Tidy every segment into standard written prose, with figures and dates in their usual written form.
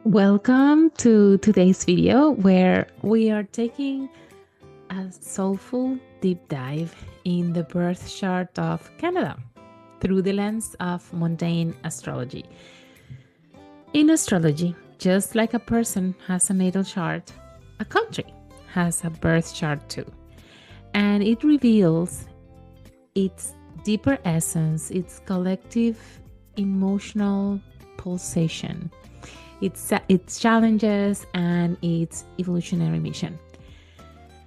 Welcome to today's video where we are taking a soulful deep dive in the birth chart of Canada through the lens of mundane astrology. In astrology, just like a person has a natal chart, a country has a birth chart too. And it reveals its deeper essence, its collective emotional pulsation, its challenges, and its evolutionary mission.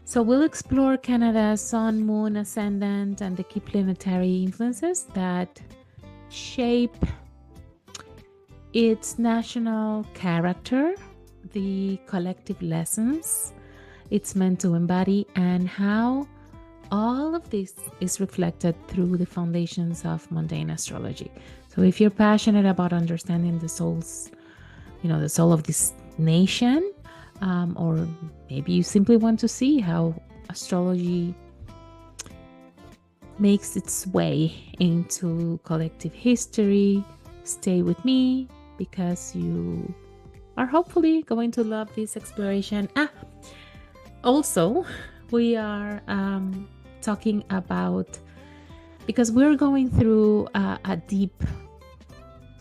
So we'll explore Canada's Sun, Moon, Ascendant, and the key planetary influences that shape its national character, the collective lessons it's meant to embody, and how all of this is reflected through the foundations of mundane astrology. So if you're passionate about understanding the soul's the soul of this nation, or maybe you simply want to see how astrology makes its way into collective history, stay with me because you are hopefully going to love this exploration. Also, we are talking about, because we're going through a deep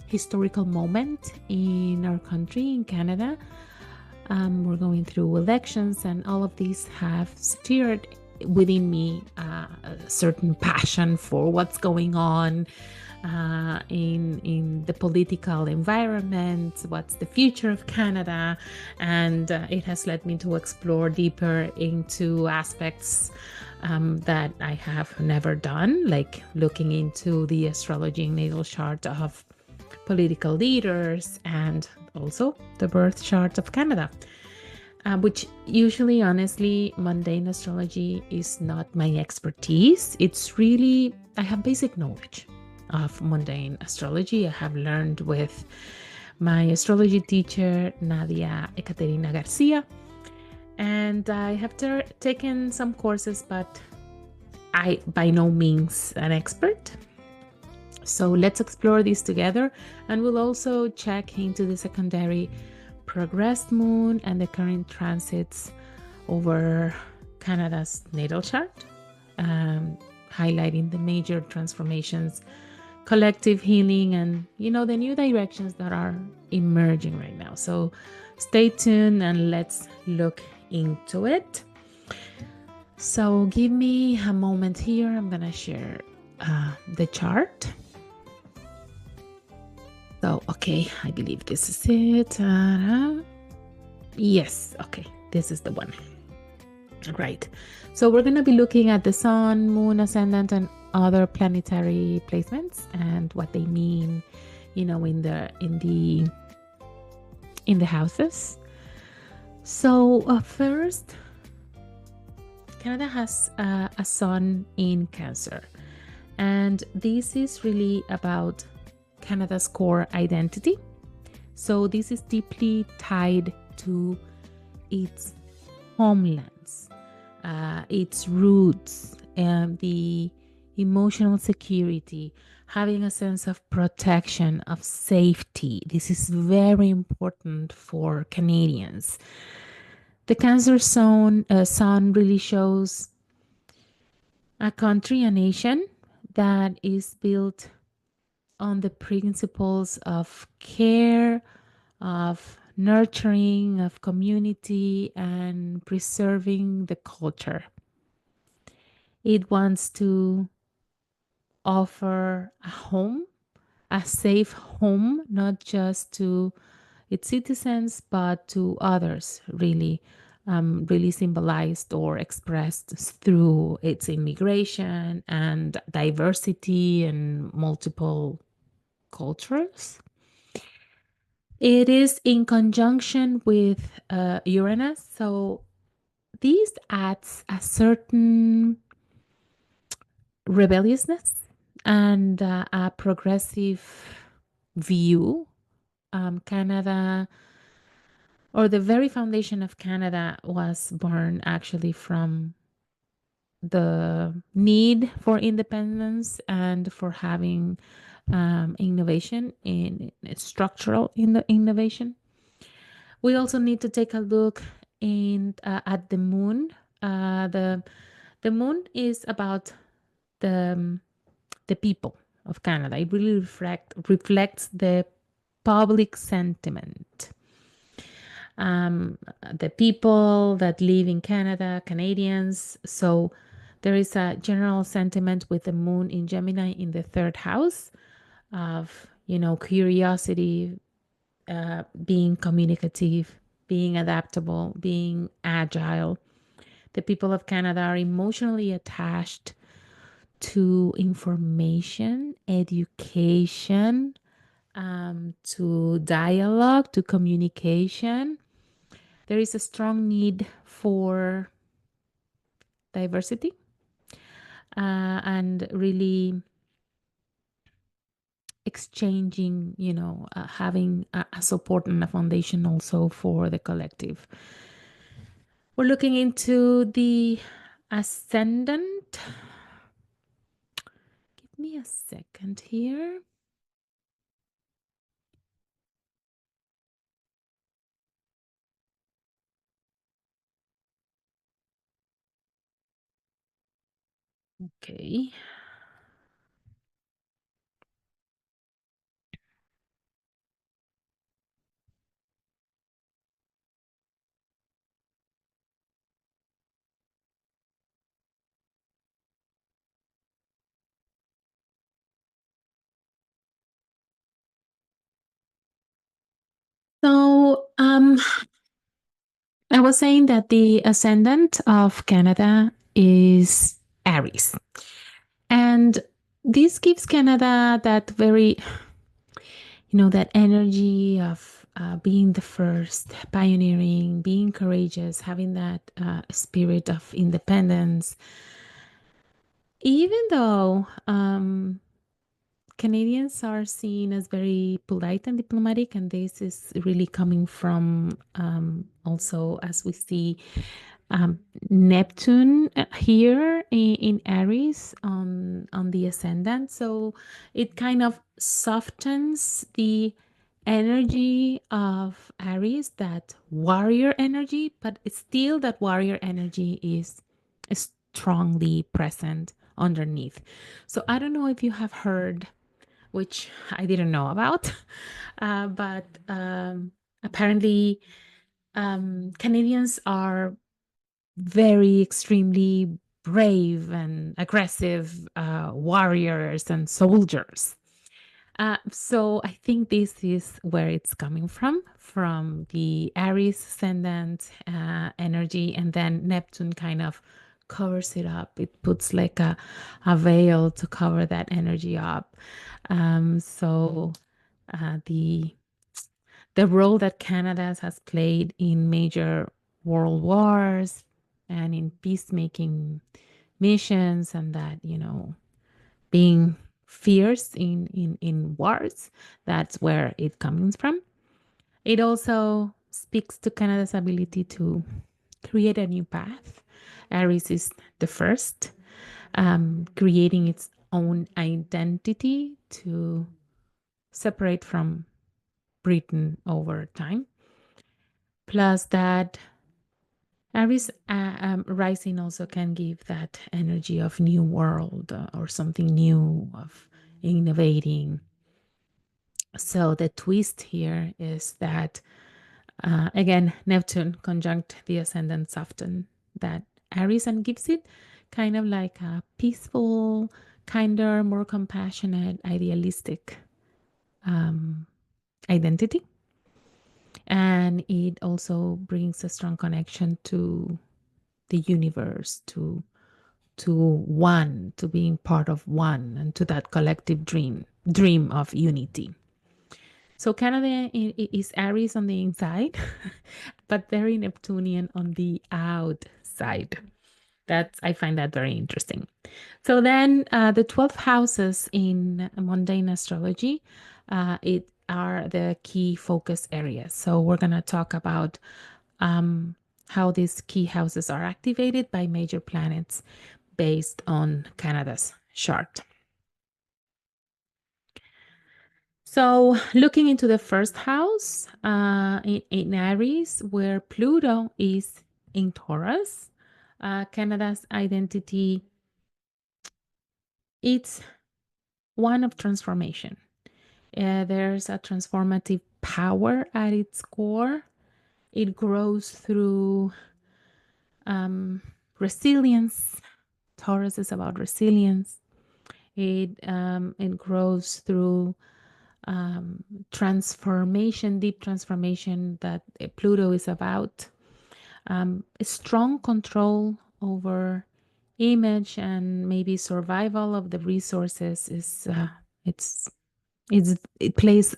historical moment in our country, in Canada. We're going through elections, and all of these have stirred within me a certain passion for what's going on in the political environment, what's the future of Canada, and it has led me to explore deeper into aspects that I have never done, like looking into the astrology and natal chart of political leaders, and also the birth chart of Canada, which usually, honestly, mundane astrology is not my expertise. It's really, I have basic knowledge of mundane astrology. I have learned with my astrology teacher, Nadia Ekaterina Garcia, and I have taken some courses, but I by no means an expert. So let's explore this together, and we'll also check into the secondary progressed moon and the current transits over Canada's natal chart, highlighting the major transformations, collective healing, and the new directions that are emerging right now. So stay tuned and let's look into it. So give me a moment here. I'm gonna share the chart. So, okay, I believe this is it. Yes, okay, this is the one. Right. So we're going to be looking at the Sun, Moon, Ascendant, and other planetary placements and what they mean, in the houses. So first, Canada has a Sun in Cancer, and this is really about Canada's core identity. So this is deeply tied to its homelands, its roots, and the emotional security, having a sense of protection, of safety. This is very important for Canadians. The Cancer sun really shows a country, a nation that is built on the principles of care, of nurturing, of community, and preserving the culture. It wants to offer a home, a safe home, not just to its citizens, but to others, really. Really symbolized or expressed through its immigration and diversity and multiple cultures. It is in conjunction with Uranus, so this adds a certain rebelliousness and a progressive view. Canada, or the very foundation of Canada, was born actually from the need for independence and for having innovation in structural innovation. We also need to take a look in at the moon. The moon is about the the people of Canada. It really reflects the public sentiment. The people that live in Canada, Canadians. So there is a general sentiment with the moon in Gemini in the third house of, curiosity, being communicative, being adaptable, being agile. The people of Canada are emotionally attached to information, education, to dialogue, to communication. There is a strong need for diversity and really exchanging, having a support and a foundation also for the collective. We're looking into the ascendant. Give me a second here. Okay. So, I was saying that the ascendant of Canada is Aries. And this gives Canada that very, that energy of being the first, pioneering, being courageous, having that spirit of independence. Even though Canadians are seen as very polite and diplomatic, and this is really coming from also, as we see, um, Neptune here in Aries on the ascendant. So it kind of softens the energy of Aries, that warrior energy, but it's still that warrior energy is strongly present underneath. So I don't know if you have heard, which I didn't know about, but apparently Canadians are very extremely brave and aggressive warriors and soldiers. So I think this is where it's coming from the Aries ascendant energy, and then Neptune kind of covers it up. It puts like a veil to cover that energy up. So the role that Canada has played in major world wars and in peacemaking missions, and that, being fierce in wars, that's where it comes from. It also speaks to Canada's ability to create a new path. Aries is the first, creating its own identity to separate from Britain over time. Plus, that Aries rising also can give that energy of new world, or something new, of innovating. So the twist here is that, again, Neptune conjunct the ascendant soften that Aries and gives it kind of like a peaceful, kinder, more compassionate, idealistic identity. And it also brings a strong connection to the universe, to one, to being part of one, and to that collective dream of unity. So Canada is Aries on the inside, but very Neptunian on the outside. That's, I find that very interesting. So then the 12 houses in mundane astrology, it are the key focus areas. So we're going to talk about how these key houses are activated by major planets based on Canada's chart. So, looking into the first house in Aries, where Pluto is in Taurus, Canada's identity, it's one of transformation. There's a transformative power at its core. It grows through resilience. Taurus is about resilience. It grows through transformation, deep transformation that Pluto is about. A strong control over image and maybe survival of the resources is it's it plays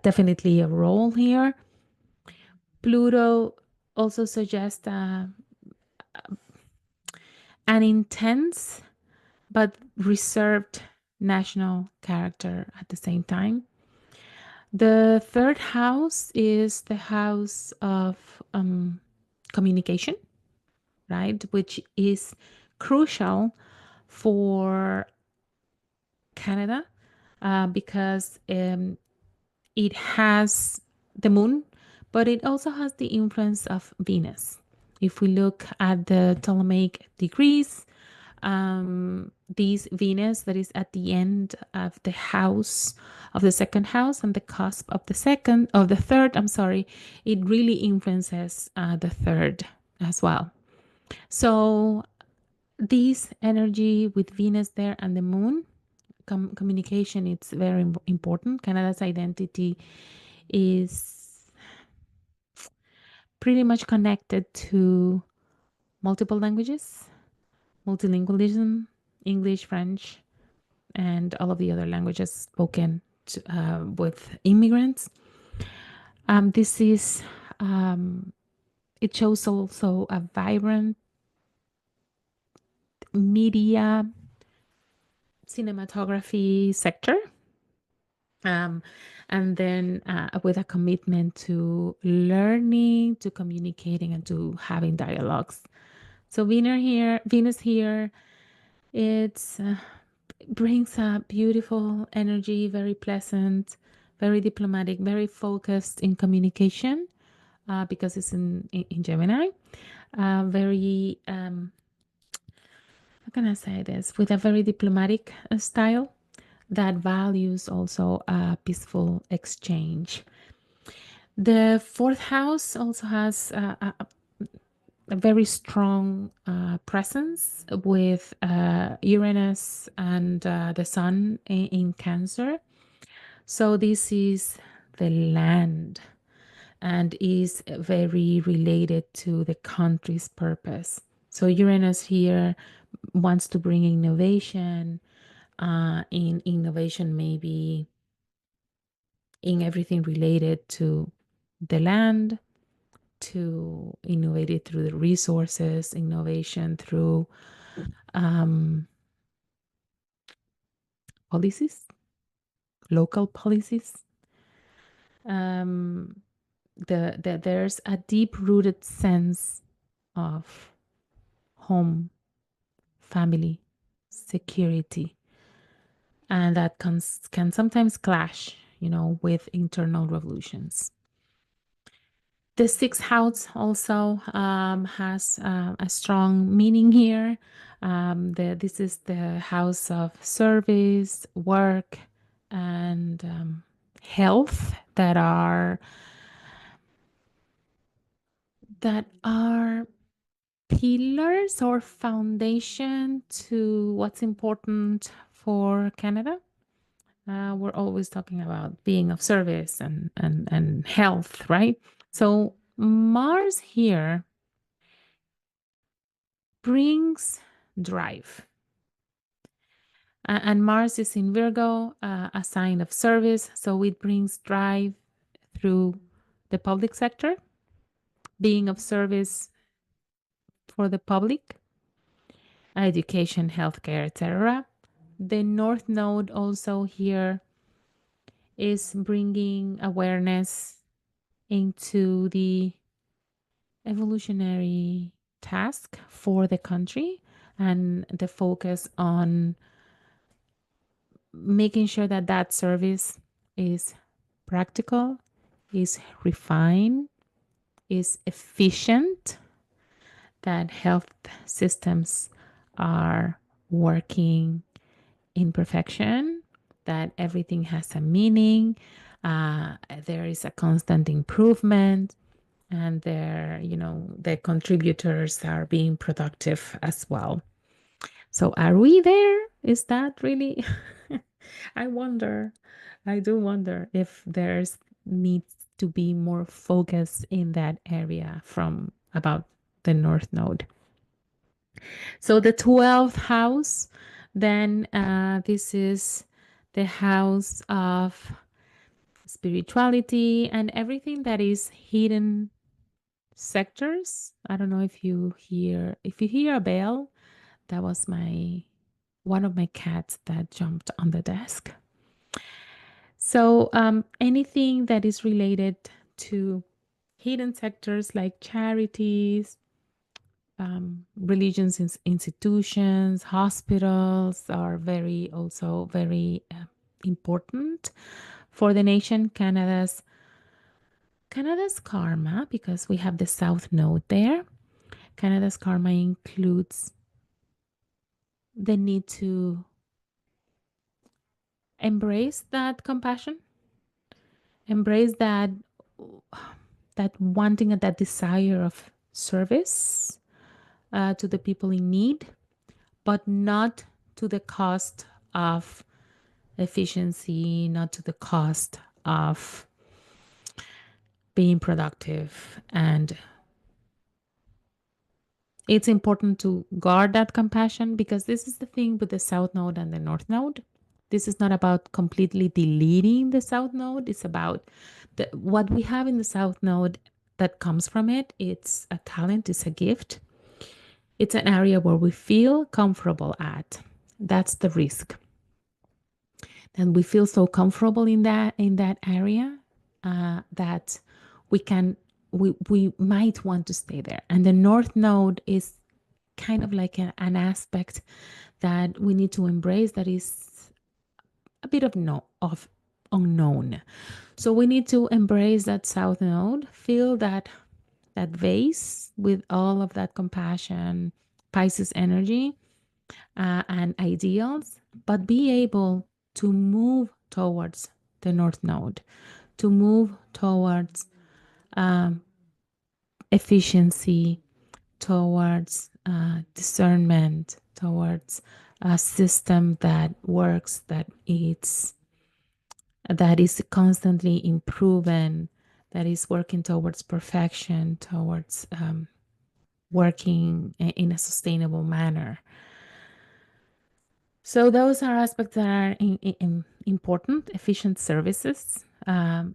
definitely a role here. Pluto also suggests an intense but reserved national character at the same time. The third house is the house of communication, right? Which is crucial for Canada because it has the moon, but it also has the influence of Venus. If we look at the Ptolemaic degrees, these Venus that is at the end of the house of the second house and the cusp of the third, I'm sorry, it really influences the third as well. So this energy with Venus there and the moon, communication, it's very important. Canada's identity is pretty much connected to multiple languages, multilingualism, English, French, and all of the other languages spoken with immigrants. This is, it shows also a vibrant media cinematography sector. And then with a commitment to learning, to communicating, and to having dialogues. So Venus here, it's brings a beautiful energy, very pleasant, very diplomatic, very focused in communication because it's in Gemini. Very, how can I say this? With a very diplomatic style that values also a peaceful exchange. The fourth house also has a very strong presence with Uranus and the Sun in Cancer. So this is the land and is very related to the country's purpose. So Uranus here wants to bring innovation, in innovation maybe in everything related to the land, to innovate it through the resources, innovation through policies, local policies. There's a deep-rooted sense of home, family, security, and that can sometimes clash, with internal revolutions. The sixth house also has a strong meaning here. This is the house of service, work, and health that are pillars or foundation to what's important for Canada. We're always talking about being of service and health, right? So Mars here brings drive. And Mars is in Virgo, a sign of service. So it brings drive through the public sector, being of service for the public, education, healthcare, etc. The North Node also here is bringing awareness into the evolutionary task for the country and the focus on making sure that service is practical, is refined, is efficient, that health systems are working in perfection, that everything has a meaning, there is a constant improvement, and the contributors are being productive as well. So are we there? Is that really? I wonder. I do wonder if there's needs to be more focus in that area from about the North Node. So the 12th house, then this is the house of spirituality and everything that is hidden sectors. I don't know if you hear a bell. That was one of my cats that jumped on the desk. So anything that is related to hidden sectors like charities, religions institutions, hospitals are also very important for the nation. Canada's karma, because we have the South Node there. Canada's karma includes the need to embrace that compassion, embrace that wanting and that desire of service to the people in need, but not to the cost of efficiency, not to the cost of being productive. And it's important to guard that compassion, because this is the thing with the South Node and the North Node. This is not about completely deleting the South Node. It's about what we have in the South Node that comes from it. It's a talent, it's a gift. It's an area where we feel comfortable at. That's the risk. And we feel so comfortable in that area that we might want to stay there. And the North Node is kind of like an aspect that we need to embrace, that is a bit of unknown. So we need to embrace that South Node, feel that vase with all of that compassion, Pisces energy, and ideals, but be able to move towards the North Node, to move towards efficiency, towards discernment, towards a system that works, that is constantly improving, that is working towards perfection, towards working in a sustainable manner. So those are aspects that are important. Efficient services,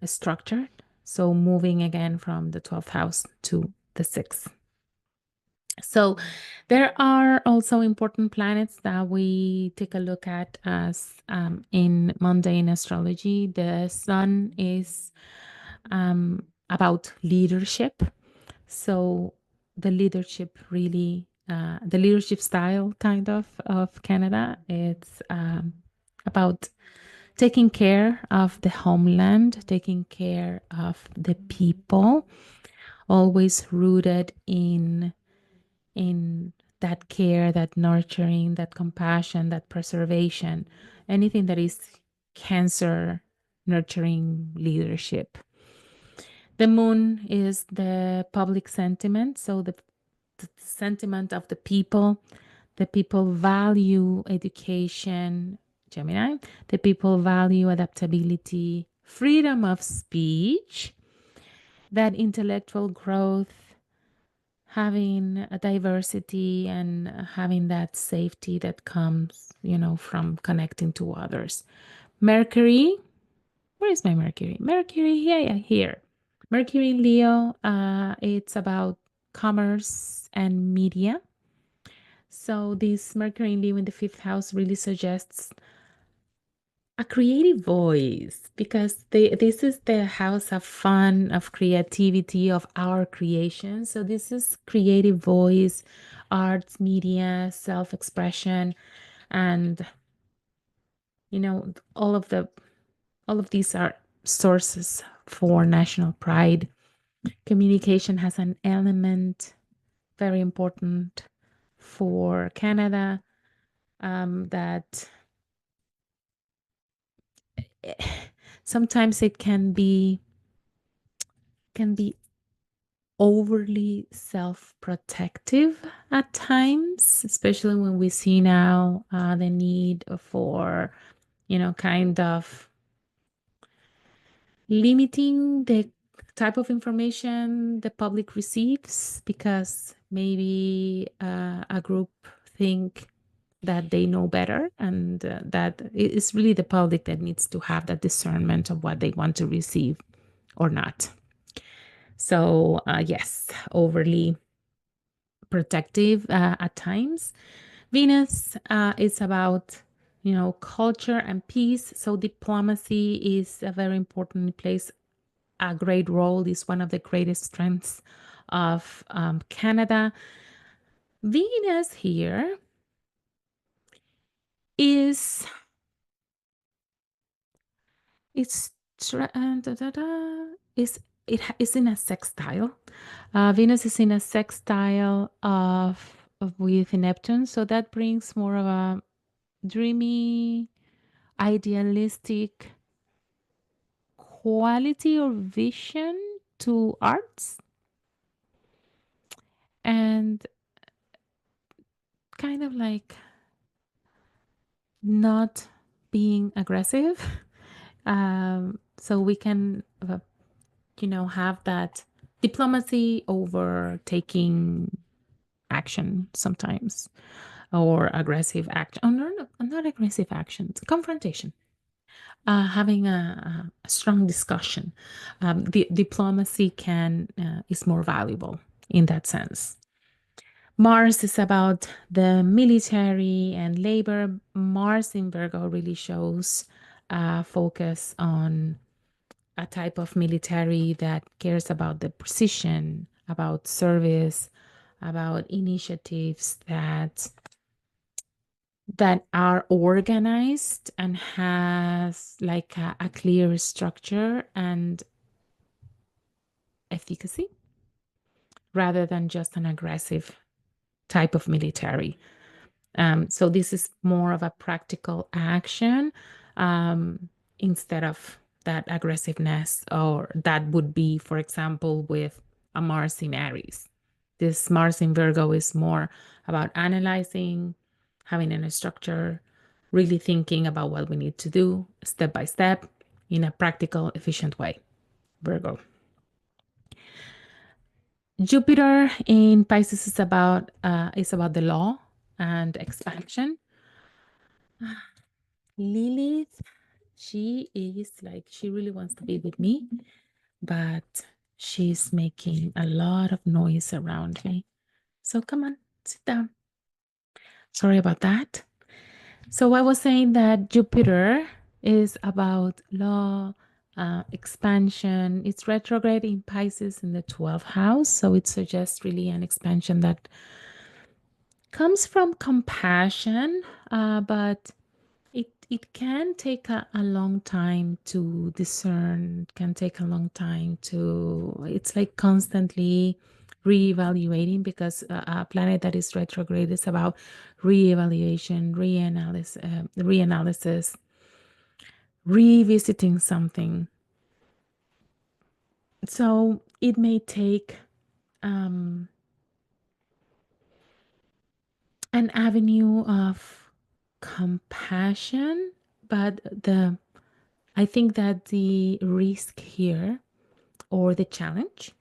structured. So moving again from the 12th house to the 6th. So there are also important planets that we take a look at as in mundane astrology. The sun is about leadership. So the leadership the leadership style kind of Canada, it's about taking care of the homeland, taking care of the people, always rooted in that care, that nurturing, that compassion, that preservation, anything that is Cancer nurturing leadership. The moon is the public sentiment, so the sentiment of the people. The people value education, Gemini. The people value adaptability, freedom of speech, that intellectual growth, having a diversity and having that safety that comes, from connecting to others. Mercury, where is my Mercury? Mercury, yeah, here. Mercury in Leo, it's about commerce and media. So this Mercury in Leo in the 5th house really suggests a creative voice, because this is the house of fun, of creativity, of our creation. So this is creative voice, arts, media, self-expression, and all of these are sources for national pride. Communication has an element very important for Canada, that sometimes it can be overly self-protective at times, especially when we see now the need for, kind of limiting the type of information the public receives, because maybe a group think that they know better, and that it's really the public that needs to have that discernment of what they want to receive or not. So yes, overly protective at times. Venus is about, culture and peace. So diplomacy is a very important place. A great role is one of the greatest strengths of Canada. Venus here is it's is is in a sextile. Venus is in a sextile of with Neptune, so that brings more of a dreamy, idealistic quality or vision to arts, and kind of like not being aggressive. So we can, have that diplomacy over taking action sometimes, or aggressive action. Oh, no, no, not aggressive actions, confrontation. Having a strong discussion. The diplomacy is more valuable in that sense. Mars is about the military and labor. Mars in Virgo really shows focus on a type of military that cares about the precision, about service, about initiatives that are organized and has like a clear structure and efficacy, rather than just an aggressive type of military. So this is more of a practical action, instead of that aggressiveness, or that would be, for example, with a Mars in Aries. This Mars in Virgo is more about analyzing, having a structure, really thinking about what we need to do step by step in a practical, efficient way. Virgo. Jupiter in Pisces is about the law and expansion. Lilith, she really wants to be with me, but she's making a lot of noise around me. So come on, sit down. Sorry about that. So I was saying that Jupiter is about law, expansion. It's retrograde in Pisces in the 12th house. So it suggests really an expansion that comes from compassion, but it can take a long time to discern, can take a long time it's like constantly reevaluating, because a planet that is retrograde is about reevaluation, reanalysis, revisiting something. So it may take an avenue of compassion, but I think that the risk here, or the challenge,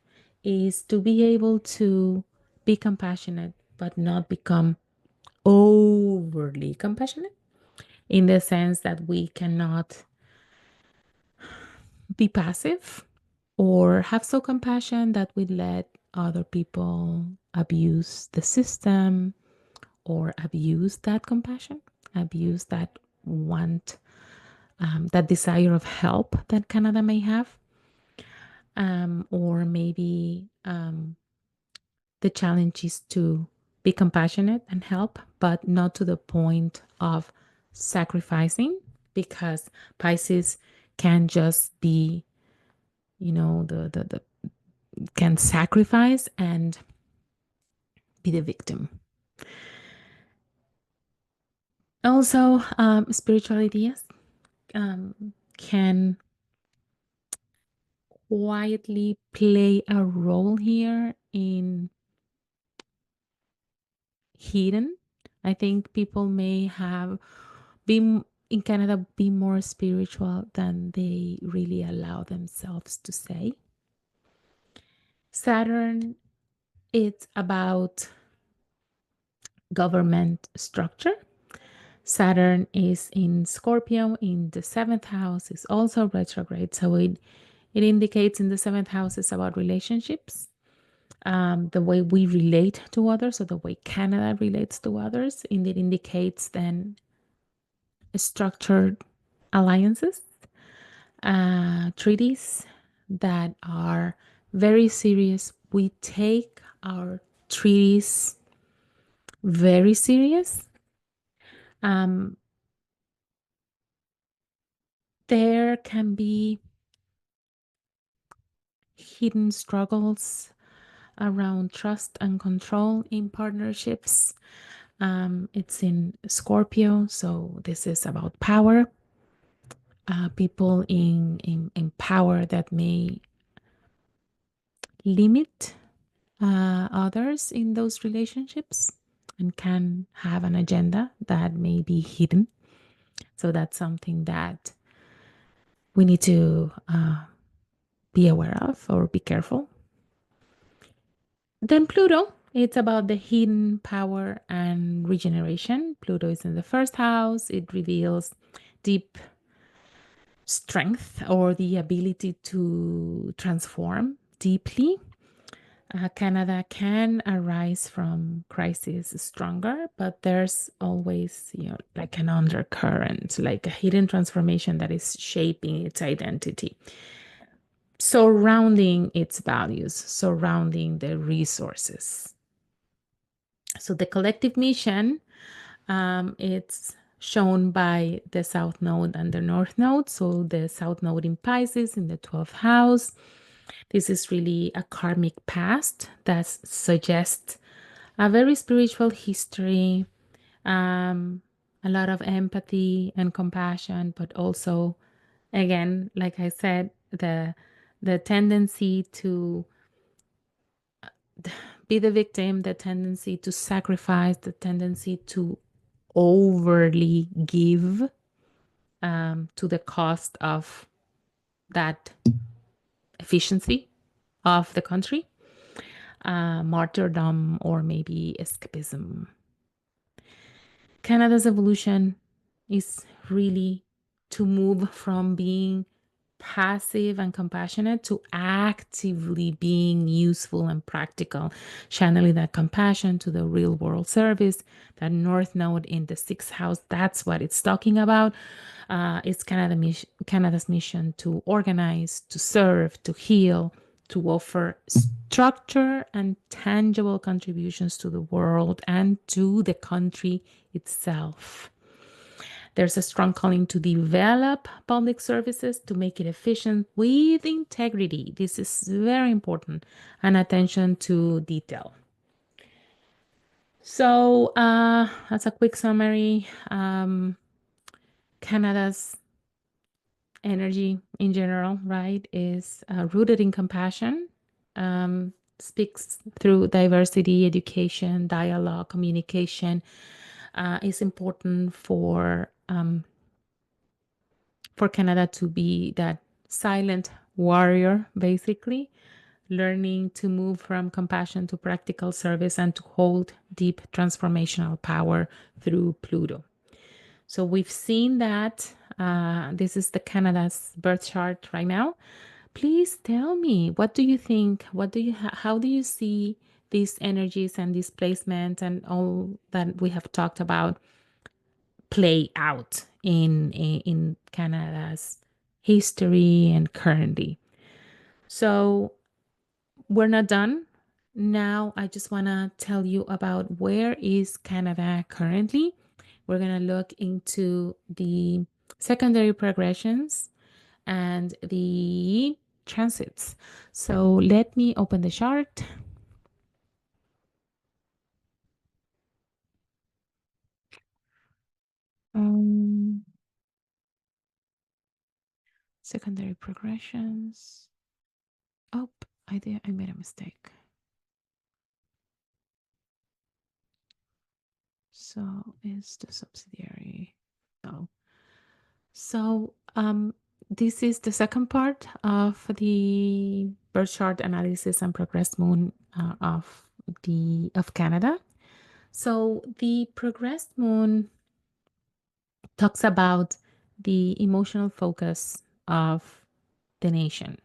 is to be able to be compassionate but not become overly compassionate, in the sense that we cannot be passive or have so compassion that we let other people abuse the system, or abuse that compassion, abuse that want, that desire of help that Canada may have. Or maybe the challenge is to be compassionate and help, but not to the point of sacrificing, because Pisces can just be, the can sacrifice and be the victim. Also, spirituality, yes, can quietly play a role here in hidden. I think people may have been in Canada be more spiritual than they really allow themselves to say. Saturn, it's about government structure. Saturn is in Scorpio in the seventh house, is also retrograde. So it indicates in the seventh house is about relationships, the way we relate to others, or the way Canada relates to others. And it indicates then structured alliances, treaties that are very serious. We take our treaties very serious. Um, there can be hidden struggles around trust and control in partnerships. It's in Scorpio, so this is about power. People in power that may limit others in those relationships and can have an agenda that may be hidden. So that's something that we need to be aware of or be careful. Then Pluto, it's about the hidden power and regeneration. Pluto is in the first house. It reveals deep strength or the ability to transform deeply. Canada can arise from crisis stronger, but there's always, like an undercurrent, like a hidden transformation that is shaping its identity, surrounding its values, surrounding the resources. So the collective mission, it's shown by the South Node and the North Node. So the South Node in Pisces in the 12th house. This is really a karmic past that suggests a very spiritual history, a lot of empathy and compassion, but also, again, like I said, the tendency to be the victim, the tendency to sacrifice, the tendency to overly give, to the cost of that efficiency of the country, martyrdom, or maybe escapism. Canada's evolution is really to move from being passive and compassionate to actively being useful and practical, channeling that compassion to the real world service. That North Node in the sixth house, that's what it's talking about. It's Canada's mission to organize, to serve, to heal, to offer structure and tangible contributions to the world and to the country itself. There's a strong calling to develop public services to make it efficient with integrity. This is very important, and attention to detail. So, as a quick summary, Canada's energy in general, right, is rooted in compassion, speaks through diversity, education, dialogue, communication. Is important for Canada to be that silent warrior, basically, learning to move from compassion to practical service and to hold deep transformational power through Pluto. So we've seen that. This is the Canada's birth chart right now. Please tell me, what do you think? How do you see these energies and these placements and all that we have talked about play out in Canada's history and currently? So we're not done. Now I just want to tell you about where is Canada currently. We're going to look into the secondary progressions and the transits. So let me open the chart. Um, Secondary progressions. Oh, I made a mistake. So is the subsidiary. No. So this is the second part of the birth chart analysis and progressed moon of Canada. So the progressed moon talks about the emotional focus of the nation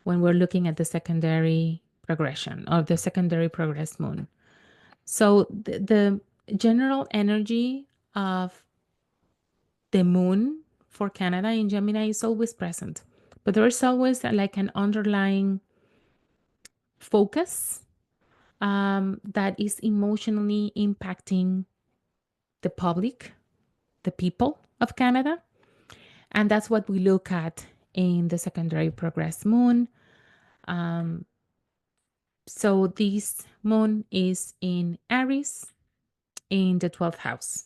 when we're looking at the secondary progression or the secondary progressed moon. So the general energy of the moon for Canada in Gemini is always present, but there's always like an underlying focus that is emotionally impacting the public, the people of Canada. And that's what we look at in the secondary progress moon. So this moon is in Aries in the 12th house.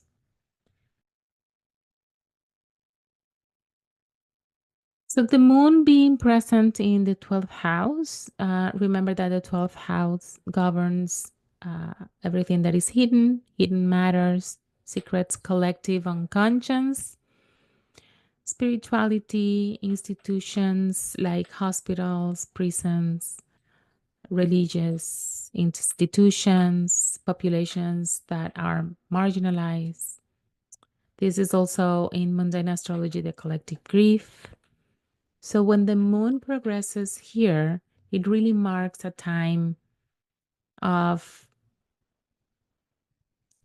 So the moon being present in the 12th house, remember that the 12th house governs everything that is hidden, hidden matters, secrets, collective unconscious, spirituality, institutions like hospitals, prisons, religious institutions, populations that are marginalized. This is also in mundane astrology, the collective grief. So when the moon progresses here, it really marks a time of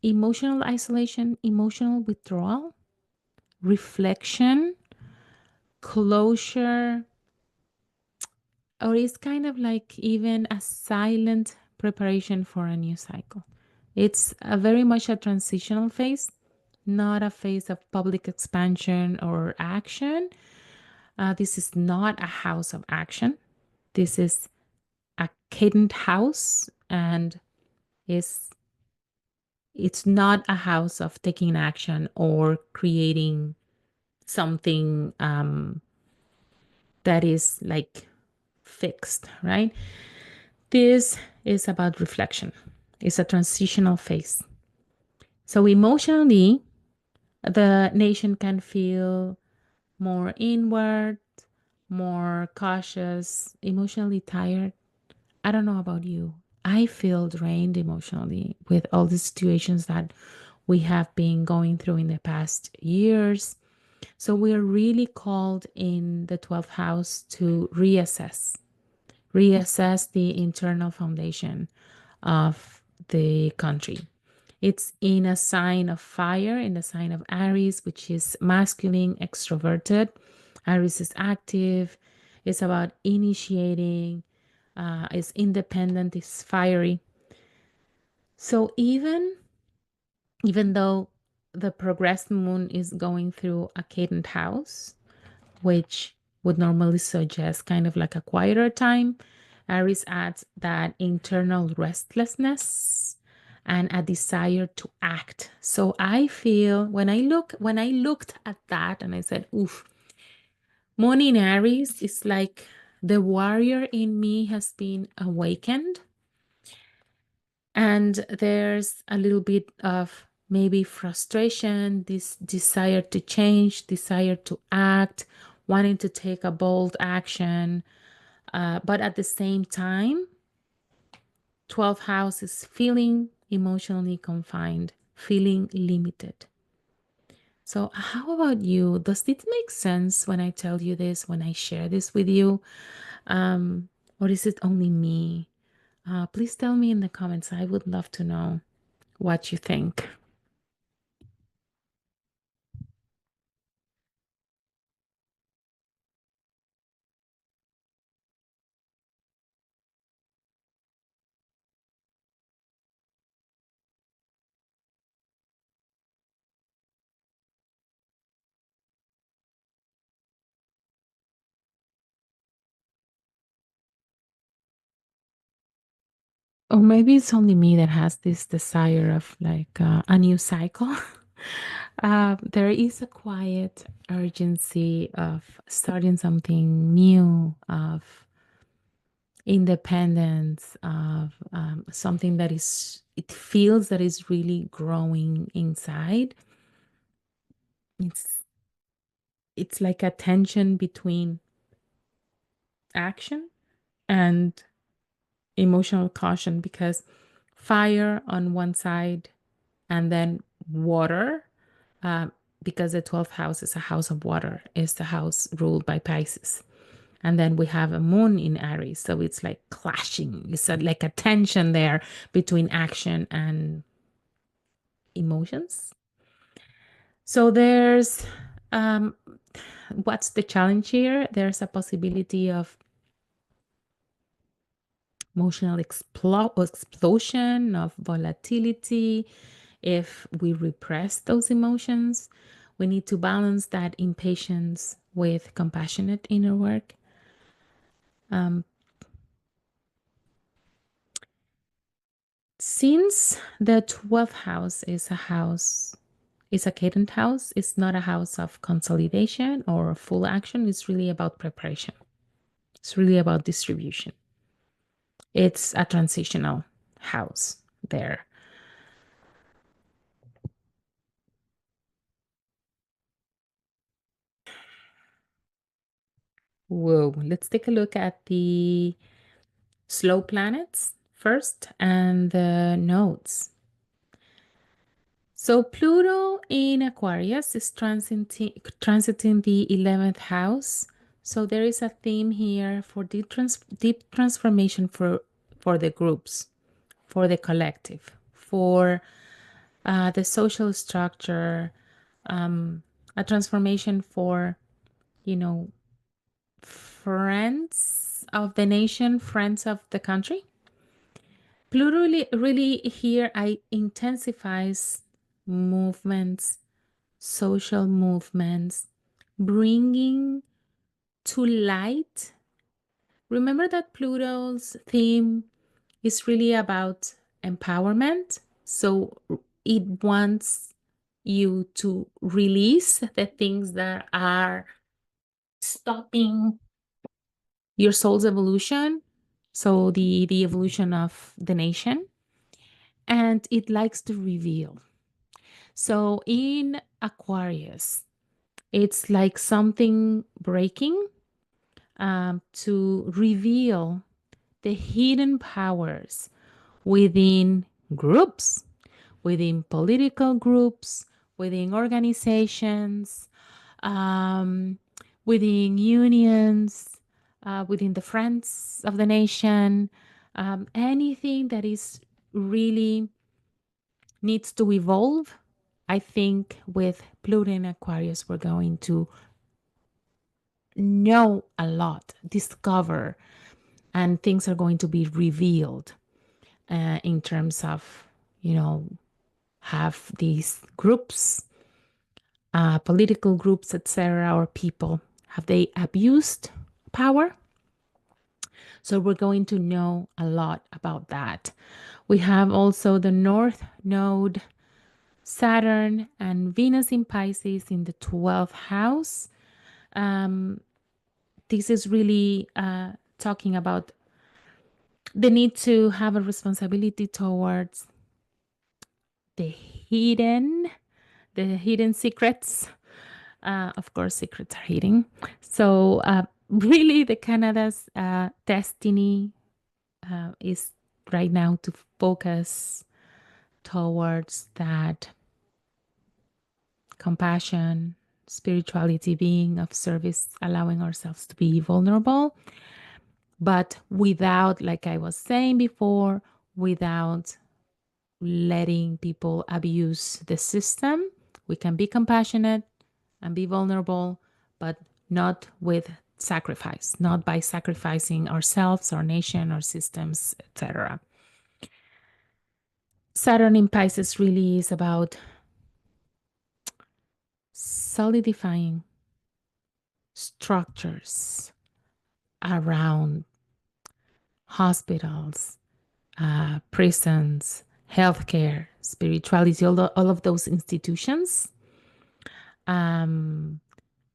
emotional isolation, emotional withdrawal, reflection, closure, or it's kind of like even a silent preparation for a new cycle. It's a very much a transitional phase, not a phase of public expansion or action. This is not a house of action. This is a cadent house, and is it's not a house of taking action or creating something that is like fixed, right? This is about reflection. It's a transitional phase. So emotionally, the nation can feel more inward, more cautious, emotionally tired. I don't know about you. I feel drained emotionally with all the situations that we have been going through in the past years. So we're really called in the 12th house to reassess the internal foundation of the country. It's in a sign of fire, in the sign of Aries, which is masculine, extroverted. Aries is active, it's about initiating, it's independent, it's fiery. So even though the progressed moon is going through a cadent house, which would normally suggest kind of like a quieter time, Aries adds that internal restlessness and a desire to act. So I feel when I looked at that and I said, oof, Moon in Aries is like the warrior in me has been awakened. And there's a little bit of maybe frustration, this desire to change, desire to act, wanting to take a bold action. But at the same time, 12th house is feeling emotionally confined, feeling limited. So, how about you? Does it make sense when I tell you this, when I share this with you? Or is it only me? Please tell me in the comments. I would love to know what you think. Or maybe it's only me that has this desire of like a new cycle. There is a quiet urgency of starting something new, of independence, of something that is, it feels that is really growing inside. It's it's like a tension between action and emotional caution, because fire on one side and then water, um, because the 12th house is a house of water, is the house ruled by Pisces. And then we have a moon in Aries. So it's like clashing. It's like a tension there between action and emotions. So there's, um, what's the challenge here? There's a possibility of emotional explosion, of volatility. If we repress those emotions, we need to balance that impatience with compassionate inner work. Um, since the 12th house is a cadent house, it's not a house of consolidation or full action. It's really about preparation. It's really about distribution. It's a transitional house there. Whoa, let's take a look at the slow planets first and the nodes. So Pluto in Aquarius is transiting the 11th house. So there is a theme here for deep transformation for the groups, for the collective, for the social structure, a transformation for, you know, friends of the nation, friends of the country. Pluto really here I intensifies movements, social movements, bringing to light. Remember that Pluto's theme is really about empowerment. So it wants you to release the things that are stopping your soul's evolution. So the evolution of the nation. And it likes to reveal. So in Aquarius, it's like something breaking, to reveal the hidden powers within groups, within political groups, within organizations, um, within unions, within the Friends of the Nation, anything that is really needs to evolve. I think with Pluto in Aquarius, we're going to know a lot, discover, and things are going to be revealed in terms of, you know, have these groups, political groups, etc., or people, have they abused power? So we're going to know a lot about that. We have also the North Node, Saturn and Venus in Pisces in the 12th house. Um, this is really talking about the need to have a responsibility towards the hidden, the hidden secrets. Of course, secrets are hidden. So, really, the Canada's destiny is right now to focus towards that compassion, spirituality, being of service, allowing ourselves to be vulnerable, but without, like I was saying before, without letting people abuse the system. We can be compassionate and be vulnerable, but not with sacrifice, not by sacrificing ourselves, our nation, our systems, etc. Saturn in Pisces really is about solidifying structures around hospitals, prisons, healthcare, spirituality, all of those institutions, um,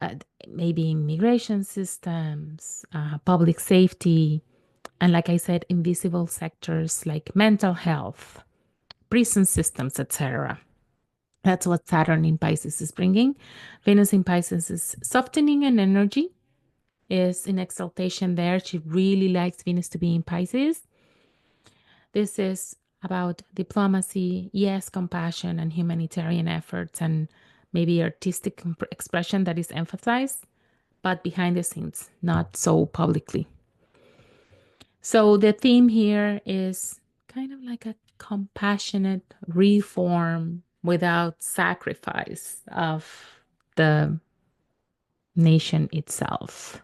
uh, maybe immigration systems, public safety, and like I said, invisible sectors like mental health, prison systems, etc. That's what Saturn in Pisces is bringing. Venus in Pisces is softening and energy, is in exaltation there. She really likes Venus to be in Pisces. This is about diplomacy, yes, compassion and humanitarian efforts, and maybe artistic expression that is emphasized, but behind the scenes, not so publicly. So the theme here is kind of like a compassionate reform without sacrifice of the nation itself.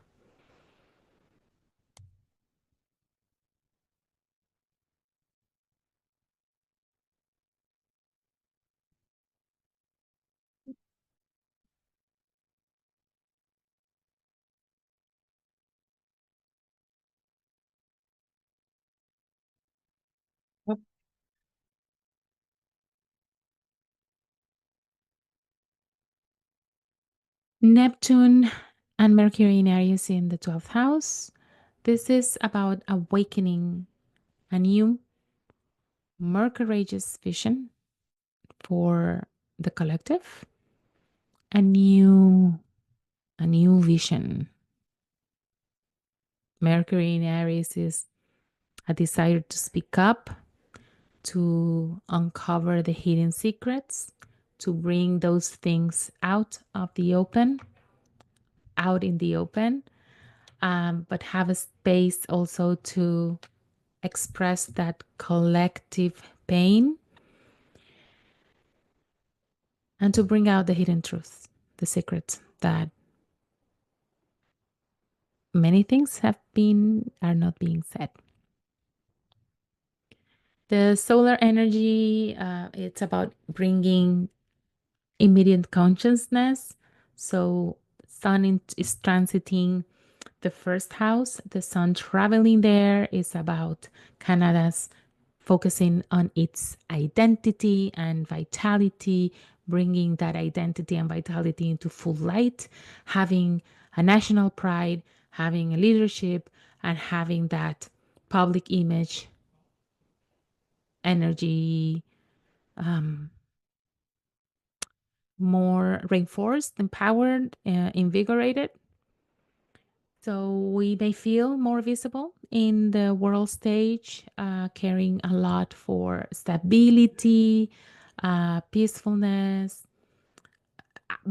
Neptune and Mercury in Aries in the 12th house. This is about awakening a new, more courageous vision for the collective, a new, a new vision. Mercury in Aries is a desire to speak up, to uncover the hidden secrets, to bring those things out of the open, out in the open, but have a space also to express that collective pain and to bring out the hidden truths, the secrets that many things are not being said. The solar energy, it's about bringing immediate consciousness. So Sun is transiting the first house. The Sun traveling there is about Canada's focusing on its identity and vitality, bringing that identity and vitality into full light, having a national pride, having a leadership, and having that public image, energy, more reinforced, empowered, invigorated. So we may feel more visible in the world stage, caring a lot for stability, peacefulness,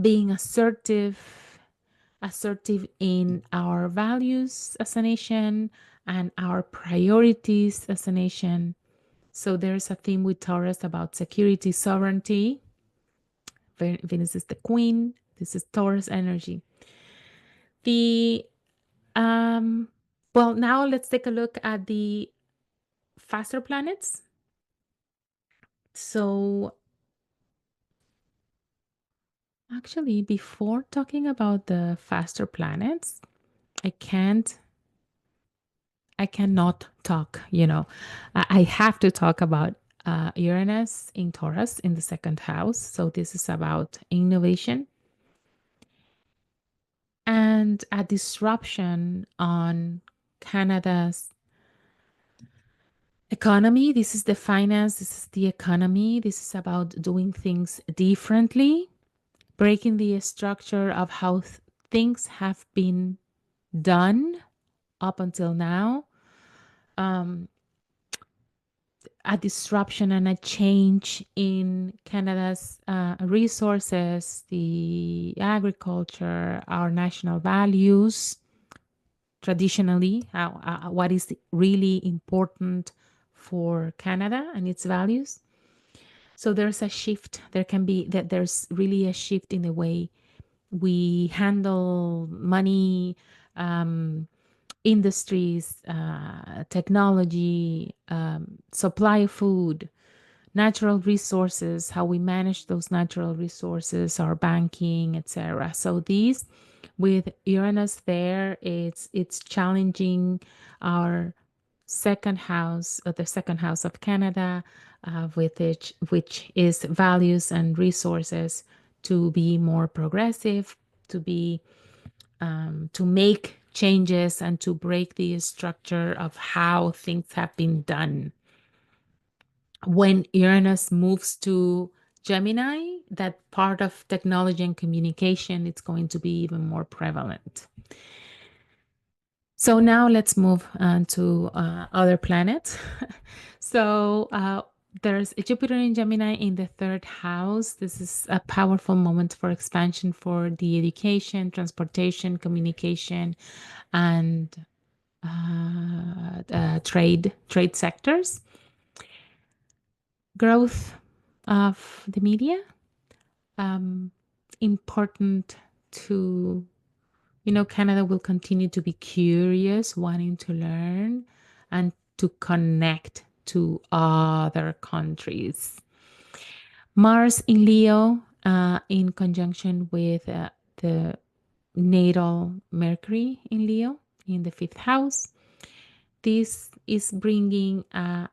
being assertive in our values as a nation and our priorities as a nation. So there's a theme with Taurus about security, sovereignty. Venus is the queen. This is Taurus energy. The well, now let's take a look at the faster planets. So actually, before talking about the faster planets, I can't I cannot talk, I have to talk about Uranus in Taurus in the second house. So this is about innovation and a disruption on Canada's economy. This is the finance, this is the economy. This is about doing things differently, breaking the structure of how things have been done up until now. A disruption and a change in Canada's resources, the agriculture, our national values, traditionally, what is really important for Canada and its values. So there's a shift. There's really a shift in the way we handle money, industries, technology, supply of food, natural resources, how we manage those natural resources, our banking, etc. So these, with Uranus there, it's challenging our second house, the second house of Canada, which is values and resources, to be more progressive, to be to make changes and to break the structure of how things have been done. When Uranus moves to Gemini, that part of technology and communication, it's going to be even more prevalent. So now let's move on to other planets. So there's Jupiter in Gemini in the third house. This is a powerful moment for expansion for the education, transportation, communication, and trade sectors. Growth of the media, important to, Canada will continue to be curious, wanting to learn and to connect to other countries. Mars in Leo, in conjunction with the natal Mercury in Leo in the fifth house. This is bringing a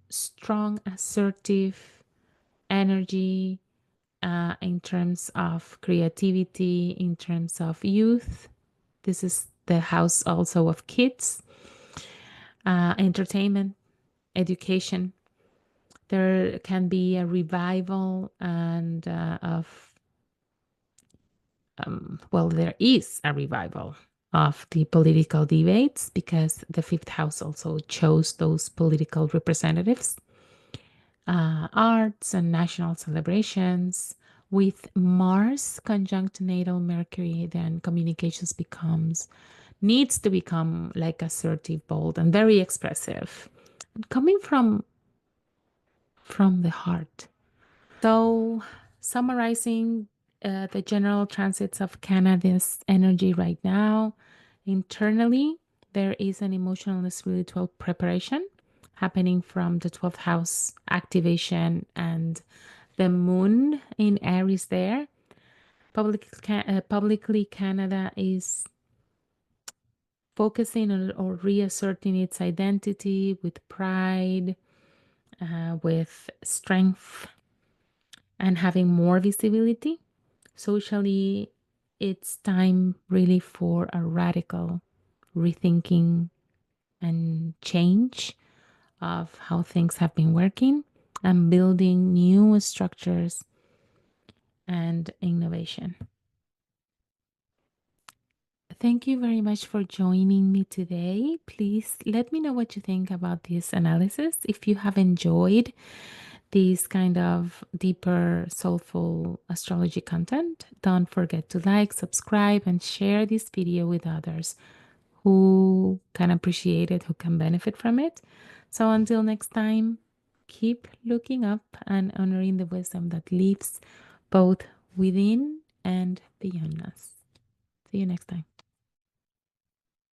strong, assertive energy in terms of creativity, in terms of youth. This is the house also of kids, entertainment, education. There can be a revival and there is a revival of the political debates because the fifth house also chose those political representatives. Arts and national celebrations. With Mars conjunct natal Mercury, then communications needs to become like assertive, bold, and very expressive, coming from the heart. So, summarizing the general transits of Canada's energy right now, internally, there is an emotional and spiritual preparation happening from the 12th house activation and the moon in Aries there. Publicly, Canada is focusing on or reasserting its identity with pride, with strength, and having more visibility. Socially, it's time really for a radical rethinking and change of how things have been working and building new structures and innovation. Thank you very much for joining me today. Please let me know what you think about this analysis. If you have enjoyed this kind of deeper, soulful astrology content, don't forget to like, subscribe, and share this video with others who can appreciate it, who can benefit from it. So until next time, keep looking up and honoring the wisdom that lives both within and beyond us. See you next time.